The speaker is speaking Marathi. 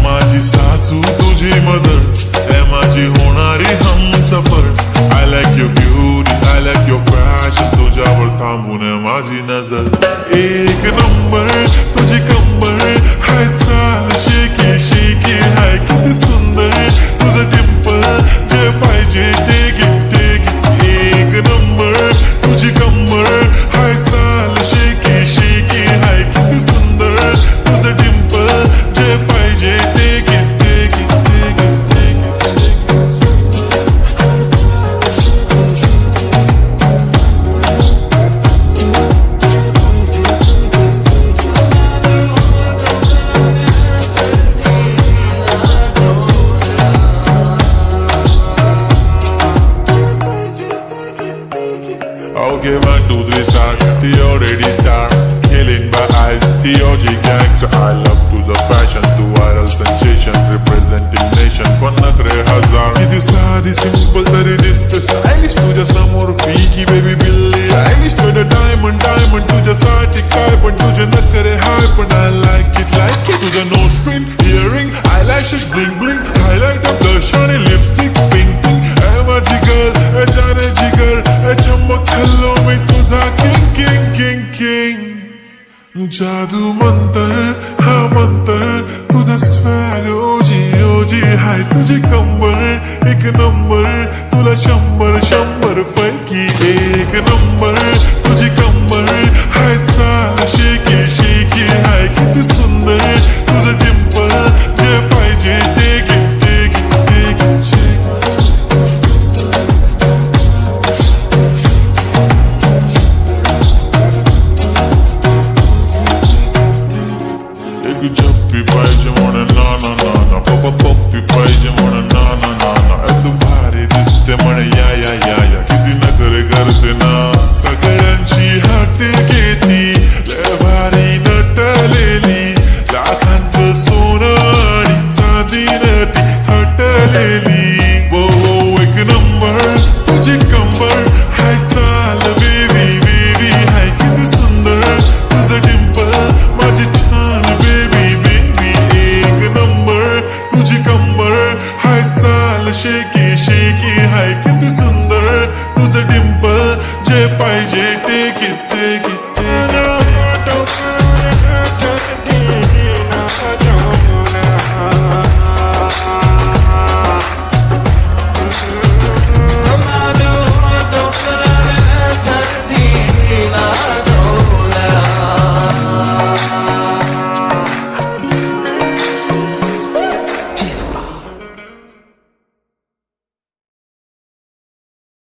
माझी सासू तुझी मदर ए माझी होणारी Humsafar I like your beauty I like your fashion तुझ्यावर थांबून माझी नजर एक नंबर तुझी कंबर हाय चाल शेकी शेकी हाय किती सुंदर तुझं डिंपल जे पाहिजे ते एक नंबर तुझी कंबर हाय चाल शेकी शेकी हाय किती सुंदर तुझं डिंपल जे पाहिजे ते Okay, 1, 2, 3 start. The already start. Killing my eyes. The OG gangster. I love to the passion. To viral sensation. Representing nation. पण नखरे हजार. किती साधी simple तरी दिसते stylish. तुझ्या समोर फिकी baby बिल्ली. Stylish to the diamond तुझ्यासाठी काय पण तुझे नखरे हाय पण I like it. तुझं nose print, earring, eyelashes bling bling. Highlight the blush आणि lipstick pink. माझी girl, ए जाने जिगर, ए चमक छल्लो में तुझा किंग जादू मंतर हा मंतर तुझा स्वॅग ओजी हाय तुझी कंबर एक नंबर तुला 100 पैकी एक नंबर तुझी कंबर हाय चाल शेकी शेकी हाय किती सुंदर तुझं डिंपल जे पाहिजे ते जप्पी पाहिजे म्हणून ना पप्पी पाहिजे म्हणून ना तू भारी दिसते म्हणे या किती नखरे करते ना सगळ्यांची हाते घेती लय भारी नटलेली लाखांचं सोनं आणि चांदीनं ती थटलेली वो एक नंबर तुझी कंबर हाय चाल बेबी हाय किती सुंदर तुझं डिंपल माझी छान तुझी कंबर हाय चाल शेकी शेकी हाय किती सुंदर तुझं डिंपल जे पाहिजे ते